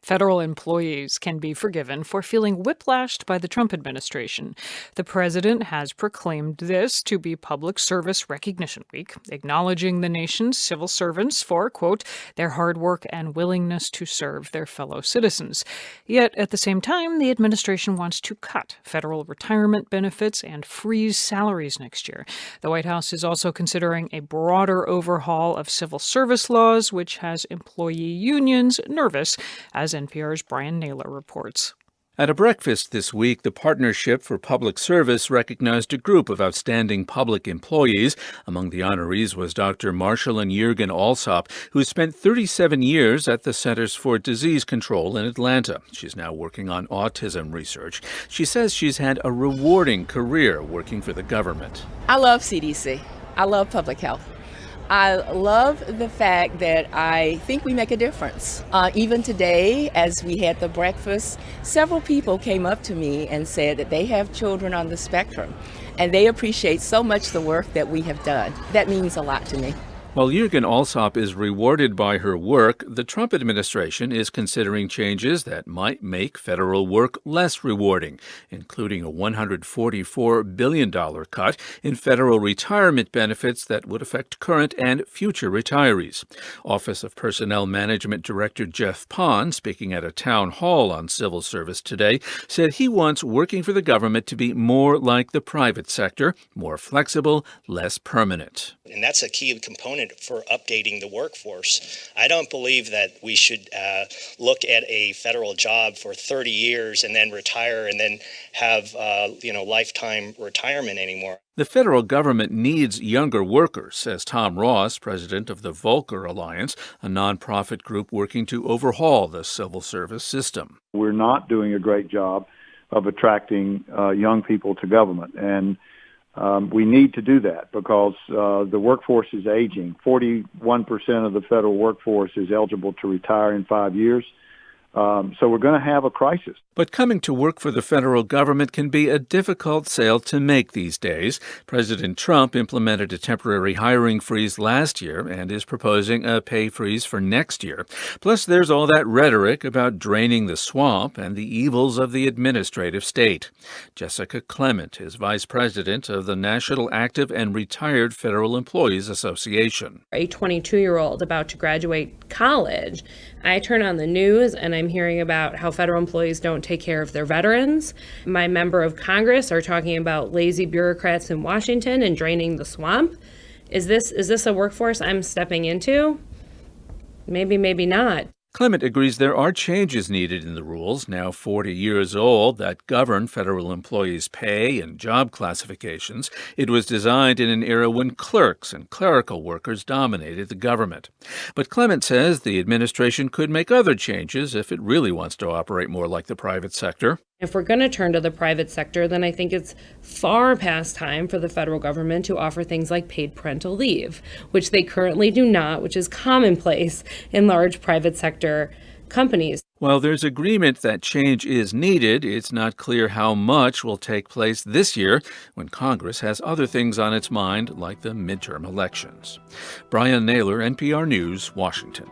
Federal employees can be forgiven for feeling whiplashed by the Trump administration. The president has proclaimed this to be Public Service Recognition Week, acknowledging the nation's civil servants for, quote, their hard work and willingness to serve their fellow citizens. Yet, at the same time, the administration wants to cut federal retirement benefits and freeze salaries next year. The White House is also considering a broader overhaul of civil service laws, which has employee unions nervous, as NPR's Brian Naylor reports. At a breakfast this week, the Partnership for Public Service recognized a group of outstanding public employees. Among the honorees was Dr. Marshall Jürgen Alsop, who spent 37 years at the Centers for Disease Control in Atlanta. She's now working on autism research. She says she's had a rewarding career working for the government. I love CDC. I love public health. I love the fact that I think we make a difference. Even today, as we had the breakfast, several people came up to me and said that they have children on the spectrum, and they appreciate so much the work that we have done. That means a lot to me. While Jürgen Alsop is rewarded by her work, the Trump administration is considering changes that might make federal work less rewarding, including a $144 billion cut in federal retirement benefits that would affect current and future retirees. Office of Personnel Management Director Jeff Pond, speaking at a town hall on civil service today, said he wants working for the government to be more like the private sector, more flexible, less permanent. And that's a key component for updating the workforce. I don't believe that we should look at a federal job for 30 years and then retire and then have lifetime retirement anymore. The federal government needs younger workers, says Tom Ross, president of the Volcker Alliance, a nonprofit group working to overhaul the civil service system. We're not doing a great job of attracting young people to government, and we need to do that because the workforce is aging. 41% of the federal workforce is eligible to retire in 5 years. So we're going to have a crisis. But coming to work for the federal government can be a difficult sale to make these days. President Trump implemented a temporary hiring freeze last year and is proposing a pay freeze for next year. Plus, there's all that rhetoric about draining the swamp and the evils of the administrative state. Jessica Clement is vice president of the National Active and Retired Federal Employees Association. A 22-year-old about to graduate college, I turn on the news and I'm hearing about how federal employees don't take care of their veterans. My member of Congress are talking about lazy bureaucrats in Washington and draining the swamp. Is this a workforce I'm stepping into? Maybe, maybe not. Clement agrees there are changes needed in the rules, now 40 years old, that govern federal employees' pay and job classifications. It was designed in an era when clerks and clerical workers dominated the government. But Clement says the administration could make other changes if it really wants to operate more like the private sector. If we're going to turn to the private sector, then I think it's far past time for the federal government to offer things like paid parental leave, which they currently do not, which is commonplace in large private sector companies. While there's agreement that change is needed, it's not clear how much will take place this year when Congress has other things on its mind, like the midterm elections. Brian Naylor, NPR News, Washington.